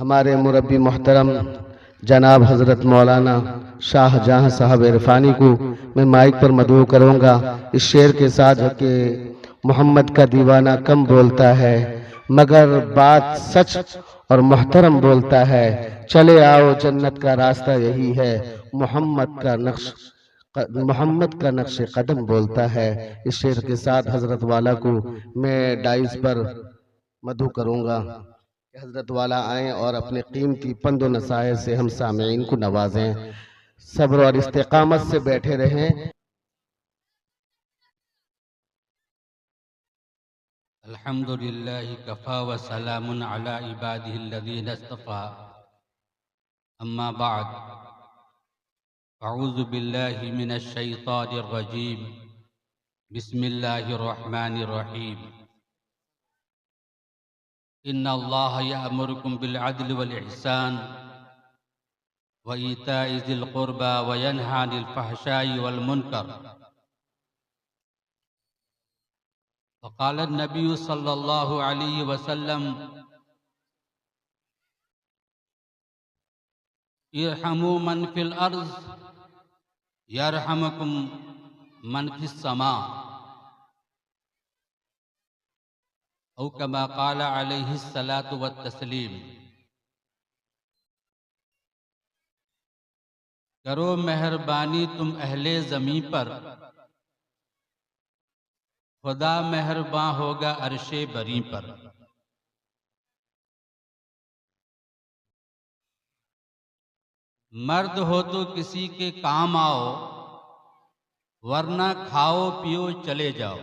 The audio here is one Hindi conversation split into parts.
हमारे मुरब्बी मोहतरम जनाब हज़रत मौलाना शाहजहां साहब इरफानी को मैं माइक पर मदऊ करूंगा इस शेर के साथ कि मोहम्मद का दीवाना कम बोलता है मगर बात सच और मोहतरम बोलता है। चले आओ जन्नत का रास्ता यही है, मोहम्मद का नक्श कदम बोलता है। इस शेर के साथ हजरत वाला को मैं डाइस पर मदऊ करूंगा कि हजरत वाला आए और अपने कीमती पंदो नसाए से हम सामीन को नवाजें। सब्र और इस्तिकामत से बैठे रहें। अल्हम्दुलिल्लाहि कफ़ा व सलामुन अला इबादिहिल्लज़ीना इस्तफ़ा अम्मा बाद अऊज़ु बिल्लाहि मिनश शैतानिर रजीम बिस्मिल्लाहिर रहमानिर रहीम इन्नल्लाह यअमुरुकुम बिल अदलि वल इहसान व ईताइ ज़िल क़ुरबा व यन्हा अनिल फ़हशाइ वल मुनकर फ़क़ाल अन्नबिय्यु सल्लल्लाहु अलैहि वसल्लम इरहमू मन फिल अर्ज़ यरहमुकुम मन फिस समा औ कमा क़ाल अलैहि सलातु व तस्लीम। करो मेहरबानी तुम अहले ज़मीं पर, खुदा मेहरबां होगा अर्शे बरी पर। मर्द हो तो किसी के काम आओ, वरना खाओ पियो चले जाओ।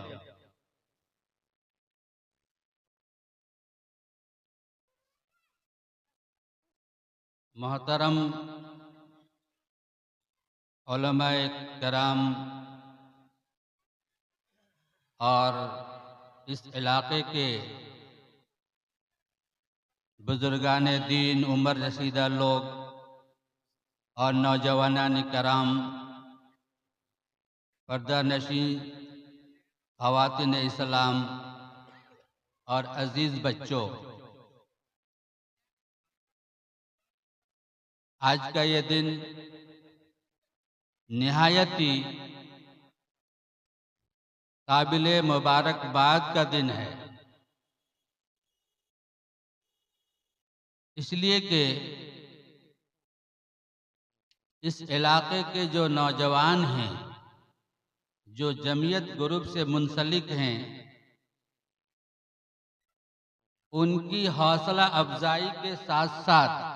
मोहतरम उलमाए कराम और इस इलाके के बुजुर्गान दीन, उम्र रसीदा लोग और नौजवानान कराम, पर्दा नशी ख़वातीन इस्लाम और अजीज़ बच्चों, आज का ये दिन निहायत ही काबिले मुबारकबाद का दिन है, इसलिए कि इस इलाके के जो नौजवान हैं, जो जमीयत ग्रुप से मुंसलिक हैं, उनकी हौसला अफजाई के साथ साथ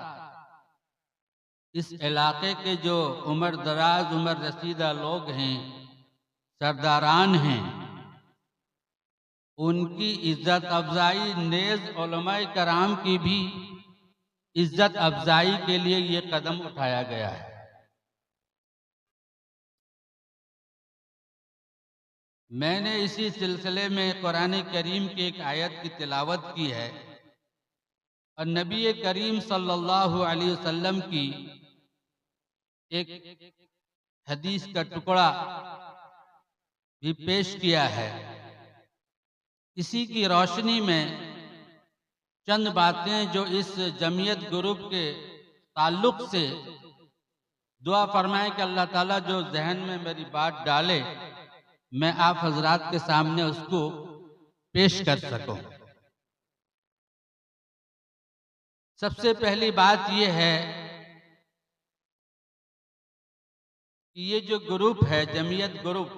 इस इलाके के जो उम्र दराज, उम्र रसीदा लोग हैं, सरदारान हैं, उनकी इज्जत अफजाई नेज़ उलमाए कराम की भी इज्जत अफजाई के लिए ये कदम उठाया गया है। मैंने इसी सिलसिले में कुरान करीम की एक आयत की तिलावत की है और नबी करीम सल्लल्लाहु अलैहि वसल्लम की एक हदीस का टुकड़ा भी पेश किया है। इसी की रोशनी में चंद बातें जो इस जमीयत ग्रुप के ताल्लुक से दुआ फरमाएं कि अल्लाह ताला जो जहन में मेरी बात डाले, मैं आप हजरात के सामने उसको पेश कर सकूं। सबसे पहली बात यह है कि ये जो ग्रुप है, जमीयत ग्रुप,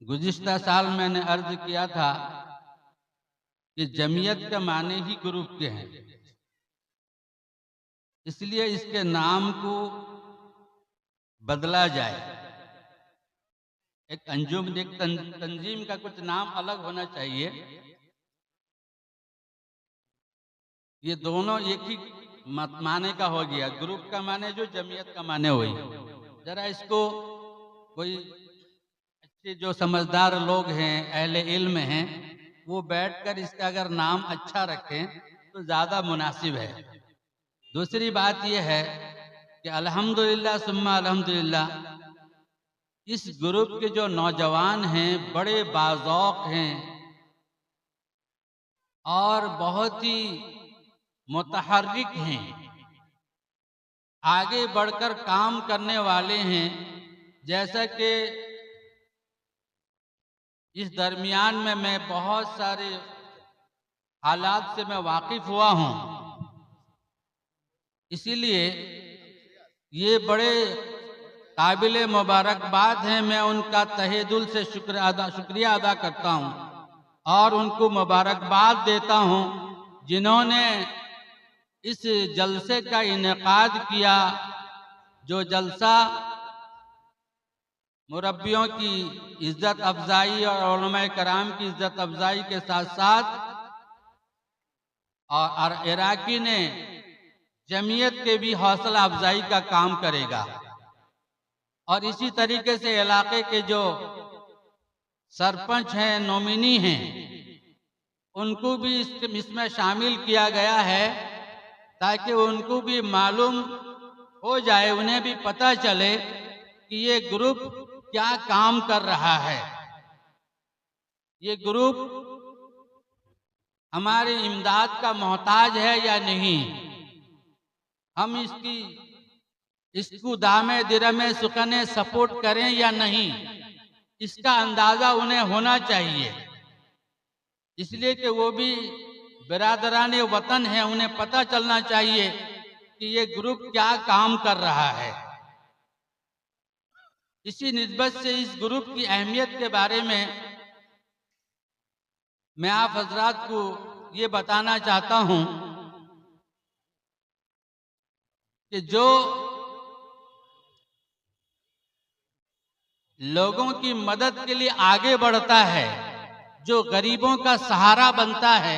गुज़िश्ता साल मैंने अर्ज किया था कि जमीयत का माने ही ग्रुप के हैं, इसलिए इसके नाम को बदला जाए। एक अंजुम, एक तंजीम का कुछ नाम अलग होना चाहिए। ये दोनों एक ही माने का हो गया, ग्रुप का माने जो, जमीयत का माने वही। जरा इसको कोई अच्छे जो समझदार लोग हैं, अहले इल्म हैं, वो बैठकर इसका अगर नाम अच्छा रखें तो ज़्यादा मुनासिब है। दूसरी बात यह है कि अल्हम्दुलिल्लाह सुम्मा अल्हम्दुलिल्लाह, इस ग्रुप के जो नौजवान हैं बड़े बाज़ौक़ हैं और बहुत ही मुतहर्रिक हैं, आगे बढ़कर काम करने वाले हैं। जैसा कि इस दरमियान में मैं बहुत सारे हालात से मैं वाकिफ हुआ हूँ, इसीलिए ये बड़े काबिल मुबारकबाद हैं। मैं उनका तहे दिल से शुक्रिया अदा करता हूँ और उनको मुबारकबाद देता हूँ जिन्होंने इस जलसे का इनेकाद किया, जो जलसा मुरब्बियों की इज्जत अफजाई और उलमाए कराम की इज्जत अफजाई के साथ साथ और इराकी ने जमीयत के भी हौसला अफजाई का काम करेगा। और इसी तरीके से इलाके के जो सरपंच हैं, नॉमिनी हैं, उनको भी इसमें शामिल किया गया है ताकि उनको भी मालूम हो जाए, उन्हें भी पता चले कि ये ग्रुप क्या काम कर रहा है। ये ग्रुप हमारी इमदाद का मोहताज है या नहीं, हम इसको दामे दिरमे सुकने सपोर्ट करें या नहीं, इसका अंदाजा उन्हें होना चाहिए। इसलिए कि वो भी बिरादरान वतन है, उन्हें पता चलना चाहिए कि ये ग्रुप क्या काम कर रहा है। इसी निस्बत से इस ग्रुप की अहमियत के बारे में मैं आप हजरात को ये बताना चाहता हूं कि जो लोगों की मदद के लिए आगे बढ़ता है, जो गरीबों का सहारा बनता है,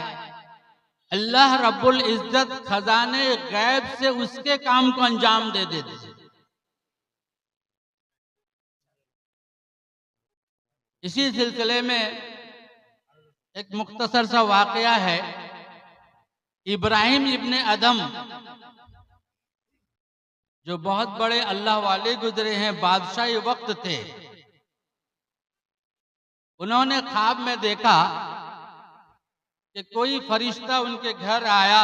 अल्लाह रब्बुल इज्जत खजाने गैब से उसके काम को अंजाम दे देते हैं। इसी सिलसिले में एक मुख्तसर सा वाकया है। इब्राहिम इब्ने अदम जो बहुत बड़े अल्लाह वाले गुजरे हैं, बादशाही वक्त थे, उन्होंने ख्वाब में देखा कि कोई फरिश्ता उनके घर आया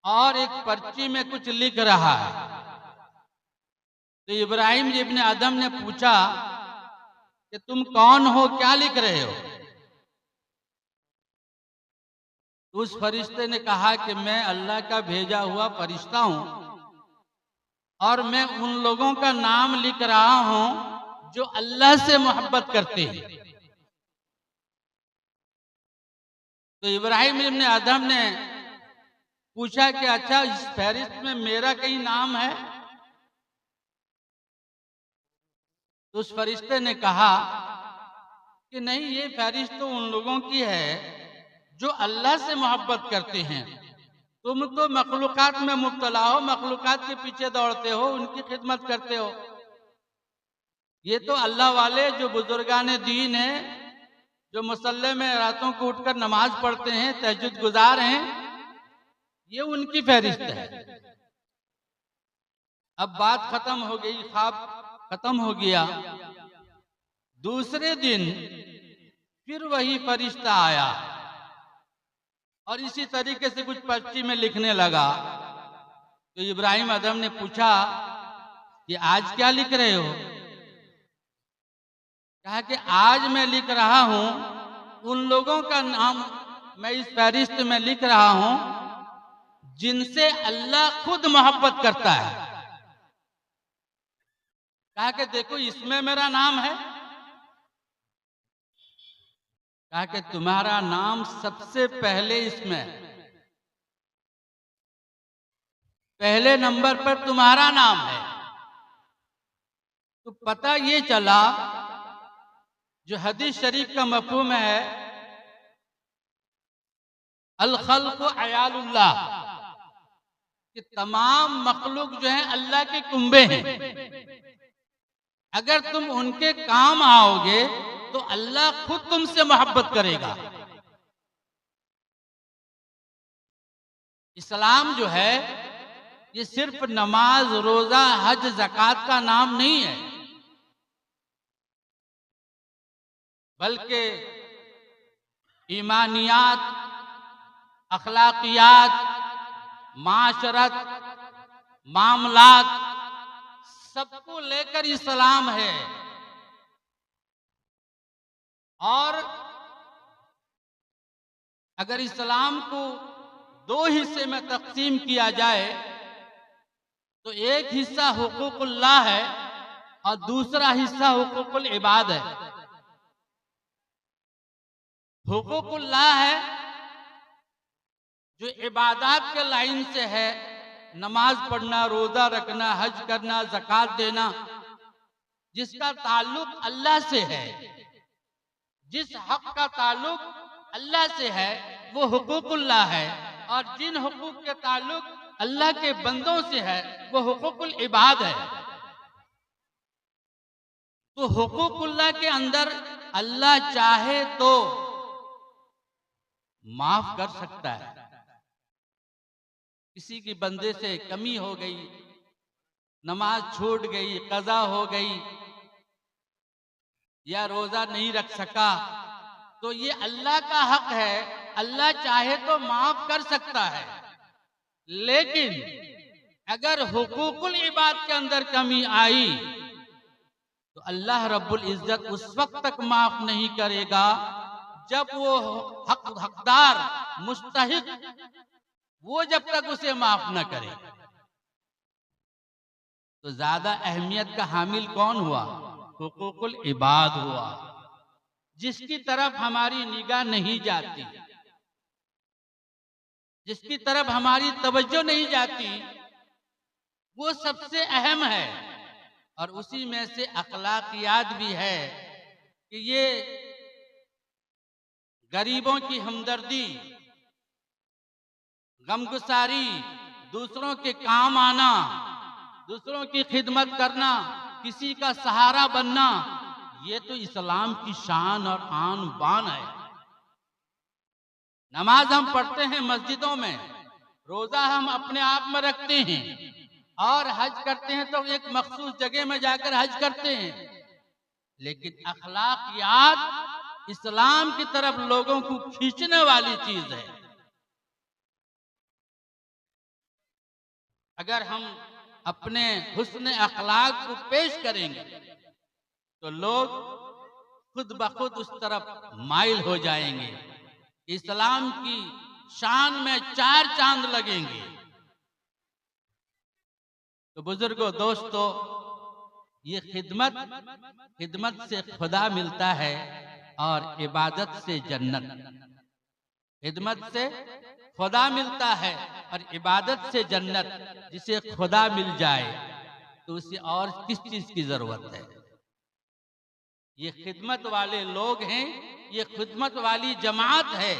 और एक पर्ची में कुछ लिख रहा है। तो इब्राहिम इब्ने अदम ने पूछा कि तुम कौन हो, क्या लिख रहे हो? उस फरिश्ते ने कहा कि मैं अल्लाह का भेजा हुआ फरिश्ता हूं और मैं उन लोगों का नाम लिख रहा हूं जो अल्लाह से मोहब्बत करते हैं। तो इब्राहिम इब्ने अदम ने पूछा कि अच्छा, इस फहरिस्त में मेरा कहीं नाम है? तो उस फरिश्ते ने कहा कि नहीं, ये फहरिस्त तो उन लोगों की है जो अल्लाह से मोहब्बत करते हैं। तुम तो मखलूकात में मुब्तला हो, मखलूकात के पीछे दौड़ते हो, उनकी खिदमत करते हो। ये तो अल्लाह वाले जो बुजुर्गान दीन है, जो मुसल्ले में रातों को उठकर नमाज पढ़ते हैं, तहज्जुद गुजार हैं, ये उनकी फहरिस्त है। अब बात खत्म हो गई, ख्वाब खत्म हो गया। दूसरे दिन फिर वही फरिश्ता आया और इसी तरीके से कुछ पर्ची में लिखने लगा। तो इब्राहिम अदम ने पूछा कि आज क्या लिख रहे हो? कहा कि आज मैं लिख रहा हूं उन लोगों का नाम, मैं इस फहरिस्त में लिख रहा हूं जिनसे अल्लाह खुद मोहब्बत करता है। कहा कि देखो, इसमें मेरा नाम है। कहा कि तुम्हारा नाम सबसे पहले इसमें, पहले नंबर पर तुम्हारा नाम है। तो पता ये चला, जो हदीस शरीफ का मफहूम है, अल खल्क़ु अयालुल्लाह, कि तमाम मखलूक जो है अल्लाह के कुंबे हैं। अगर तुम उनके काम आओगे तो अल्लाह खुद तुमसे मोहब्बत करेगा। इस्लाम जो है ये सिर्फ नमाज, रोजा, हज, ज़कात का नाम नहीं है, बल्कि ईमानियात, अखलाकियात, माशरत, मामलात, सबको लेकर इस्लाम है। और अगर इस्लाम को दो हिस्से में तकसीम किया जाए तो एक हिस्सा हुकूकुल्लाह है और दूसरा हिस्सा हुकूकुल इबाद है। हुकूकुल्लाह है जो इबादत के लाइन से है, नमाज पढ़ना, रोजा रखना, हज करना, ज़कात देना, जिसका ताल्लुक अल्लाह से है, जिस हक का ताल्लुक अल्लाह से है वो हुकूकुल्लाह है। और जिन हुकूक के ताल्लुक अल्लाह के बंदों से है वो हुकूकुल इबाद है। तो हुकूकुल्लाह के अंदर अल्लाह चाहे तो माफ कर सकता है। किसी की बंदे से कमी हो गई, नमाज छूट गई, कज़ा हो गई या रोजा नहीं रख सका, तो ये अल्लाह का हक है, अल्लाह चाहे तो माफ कर सकता है। लेकिन अगर हुकूकुल इबाद के अंदर कमी आई तो अल्लाह रब्बुल इज्जत उस वक्त तक माफ नहीं करेगा जब वो हकदार, मुस्तहिक, वो जब तक उसे माफ न करे। तो ज्यादा अहमियत का हामिल कौन हुआ? हुकूकुल इबाद हुआ, जिसकी तरफ हमारी निगाह नहीं जाती, जिसकी तरफ हमारी तवज्जो नहीं जाती, वो सबसे अहम है। और उसी में से अखलाकियात भी है कि ये गरीबों की हमदर्दी, गमगुसारी, दूसरों के काम आना, दूसरों की खिदमत करना, किसी का सहारा बनना, ये तो इस्लाम की शान और आन बान है। नमाज हम पढ़ते हैं मस्जिदों में, रोजा हम अपने आप में रखते हैं, और हज करते हैं तो एक मखसूस जगह में जाकर हज करते हैं। लेकिन अखलाकियात इस्लाम की तरफ लोगों को खींचने वाली चीज है। अगर हम अपने हुस्न अखलाक को पेश करेंगे तो लोग खुद ब खुद उस तरफ माइल हो जाएंगे। इस्लाम की शान में चार चांद लगेंगे। तो बुजुर्गों, दोस्तों, ये खिदमत से खुदा मिलता है और इबादत से जन्नत। खिदमत से खुदा मिलता है और इबादत से जन्नत। जिसे खुदा मिल जाए तो उसे और किस चीज की जरूरत है? ये खिदमत वाले लोग हैं, ये खिदमत वाली जमात है,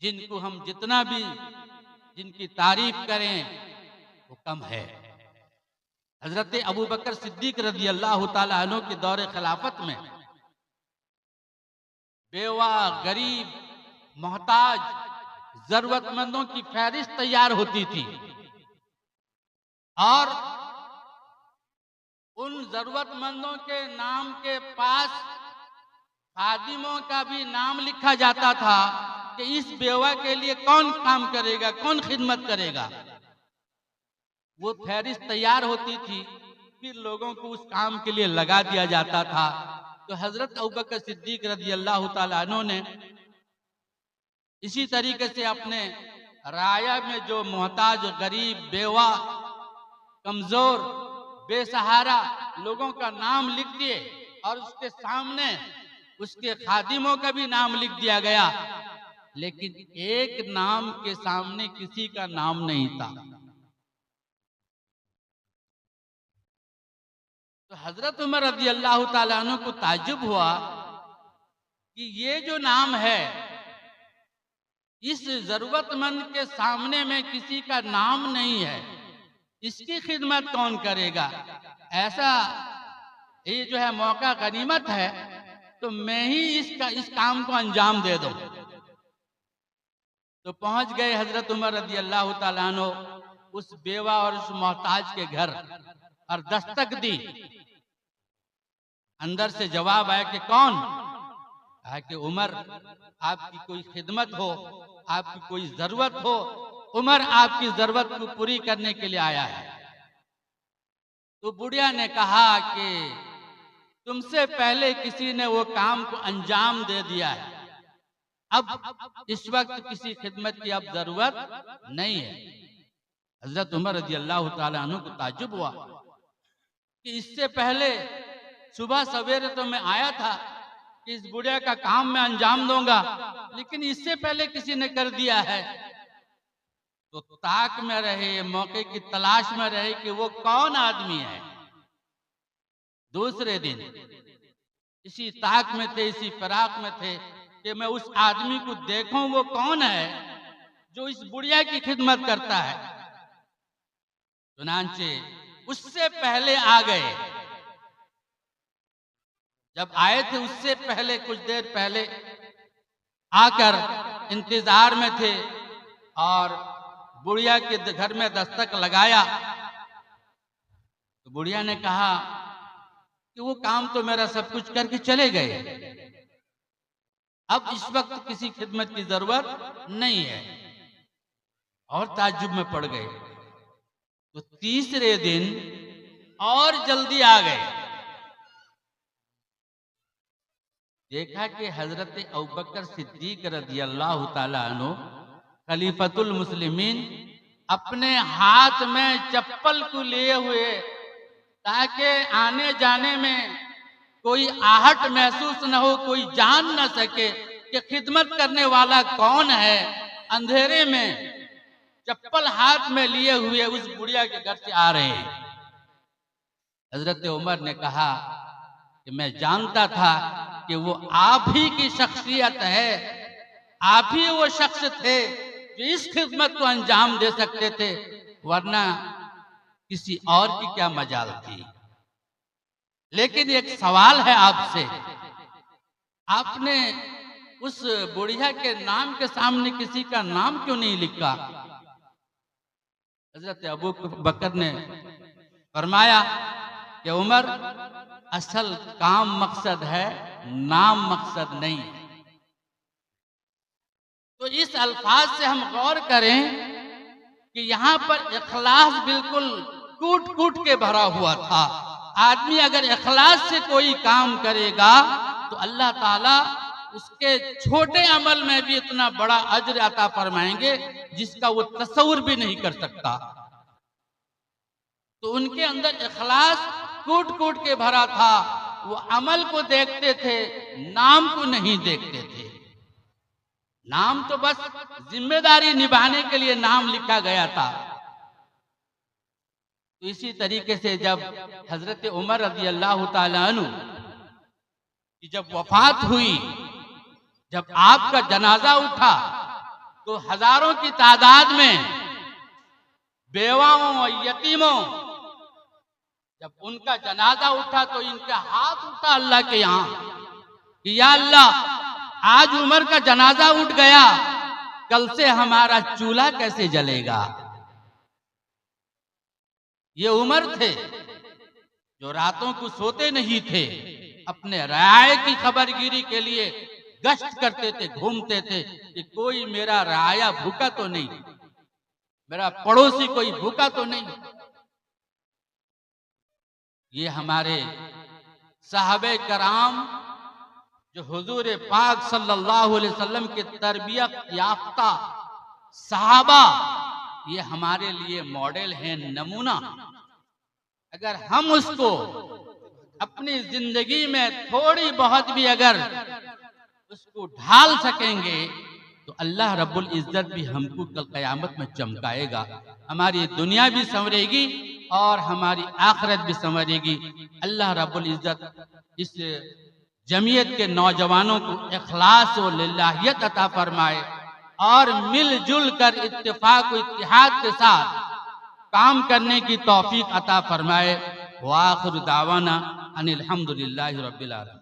जिनको हम जितना भी जिनकी तारीफ करें वो कम है। हजरत अबू बकर सिद्दीक रज़ी अल्लाह ताला अन्हु के दौरे खिलाफत में बेवा, गरीब, मोहताज, जरूरतमंदों की फहरिस्त तैयार होती थी और उन जरूरतमंदों के नाम के पास खादिमों का भी नाम लिखा जाता था कि इस बेवा के लिए कौन काम करेगा, कौन खिदमत करेगा। वो फहरिस्त तैयार होती थी, फिर लोगों को उस काम के लिए लगा दिया जाता था। तो हजरत अबू बकर सिद्दीक रज़ी अल्लाह ताला अन्हु ने इसी तरीके से अपने राया में जो मोहताज, गरीब, बेवा, कमजोर, बेसहारा लोगों का नाम लिख दिए और उसके सामने उसके खादिमों का भी नाम लिख दिया गया, लेकिन एक नाम के सामने किसी का नाम नहीं था। तो हजरत उमर रज़ी अल्लाह ताला अन्हु को ताज्जुब हुआ कि ये जो नाम है, इस जरूरतमंद के सामने में किसी का नाम नहीं है, इसकी खिदमत कौन करेगा? ऐसा ये जो है मौका गनीमत है, तो मैं ही इस काम को अंजाम दे दूं। तो पहुंच गए हजरत उमर रज़ी अल्लाह ताला अन्हु उस बेवा और उस मोहताज के घर और दस्तक दी। अंदर से जवाब आया कि कौन? कहा कि उमर, आपकी कोई खिदमत हो, आपकी कोई जरूरत हो, उमर आपकी जरूरत को पूरी करने के लिए आया है। तो बुढ़िया ने कहा कि तुमसे पहले किसी ने वो काम को अंजाम दे दिया है, अब इस वक्त किसी खिदमत की अब जरूरत नहीं है। हजरत उमर रजी अल्लाह ताला अन्हु को ताज्जुब हुआ कि इससे पहले सुबह सवेरे तो मैं आया था कि इस बुढ़िया का काम मैं अंजाम दूंगा, लेकिन इससे पहले किसी ने कर दिया है। तो ताक में रहे, मौके की तलाश में रहे कि वो कौन आदमी है। दूसरे दिन इसी ताक में थे, इसी फिराक में थे कि मैं उस आदमी को देखूं वो कौन है जो इस बुढ़िया की खिदमत करता है। चुनांचे उससे पहले आ गए। जब आए थे उससे पहले, कुछ देर पहले आकर इंतजार में थे और बुढ़िया के घर में दस्तक लगाया। तो बुढ़िया ने कहा कि वो काम तो मेरा सब कुछ करके चले गए, अब इस वक्त किसी खिदमत की जरूरत नहीं है। और ताज्जुब में पड़ गए। तो तीसरे दिन और जल्दी आ गए। देखा कि हजरत अबू बकर सिद्दीक रज़ी अल्लाह ताला अन्हु खलीफतुल मुस्लिमीन अपने हाथ में चप्पल को लिए हुए, ताकि आने जाने में कोई आहट महसूस न हो, कोई जान न सके कि खिदमत करने वाला कौन है। अंधेरे में चप्पल हाथ में लिए हुए उस बुढ़िया के घर से आ रहे हैं। हजरत उमर ने कहा कि मैं जानता था कि वो आप ही की शख्सियत है, आप ही वो शख्स थे जो इस खिदमत को अंजाम दे सकते थे, वरना किसी और की क्या मजाल थी। लेकिन एक सवाल है आपसे, आपने उस बुढ़िया के नाम के सामने किसी का नाम क्यों नहीं लिखा? हजरत अबू बकर ने फरमाया कि उमर, असल काम मकसद है, नाम मकसद नहीं है। तो इस अल्फाज से हम गौर करें कि यहाँ पर इखलास बिल्कुल कूट कूट के भरा हुआ था। आदमी अगर इखलास से कोई काम करेगा तो अल्लाह ताला उसके छोटे अमल में भी इतना बड़ा अज्र अता फरमाएंगे जिसका वो तस्वुर भी नहीं कर सकता। तो उनके अंदर इखलास कूट कूट के भरा था। वो अमल को देखते थे, नाम को नहीं देखते थे। नाम तो बस जिम्मेदारी निभाने के लिए नाम लिखा गया था। तो इसी तरीके से जब हजरत उमर रज़ी अल्लाह ताला अन्हु की जब वफात हुई, जब आपका जनाजा उठा, तो हजारों की तादाद में बेवाओं और यतीमों, जब उनका जनाजा उठा तो इनका हाथ उठा अल्लाह के यहाँ कि या अल्लाह, आज उमर का जनाजा उठ गया, कल से हमारा चूल्हा कैसे जलेगा। ये उमर थे जो रातों को सोते नहीं थे, अपने राय की खबरगिरी के लिए गश्त करते थे, घूमते थे कि कोई मेरा राया भूखा तो नहीं, मेरा पड़ोसी कोई भूखा तो नहीं। ये हमारे साहबे कराम जो हुजूर पाक सल्लल्लाहु अलैहि वसल्लम के तरबियत याफ्ता साहबा, ये हमारे लिए मॉडल है, नमूना। अगर हम उसको अपनी जिंदगी में थोड़ी बहुत भी अगर उसको ढाल सकेंगे तो अल्लाह रब्बुल इज्जत भी हमको कल क़यामत में चमकाएगा। हमारी दुनिया भी संवरेगी और हमारी आखिरत भी संवरेगी। अल्लाह रब्बुल इज्जत इस जमीयत के नौजवानों को इखलास और लिल्लाहियत अता फरमाए और मिलजुल कर इत्तेफाक व इत्तिहाद के साथ काम करने की तौफीक अता फरमाए। व आखिर दावाना अनिल हम्दुलिल्लाहि रब्बिल आलमीन।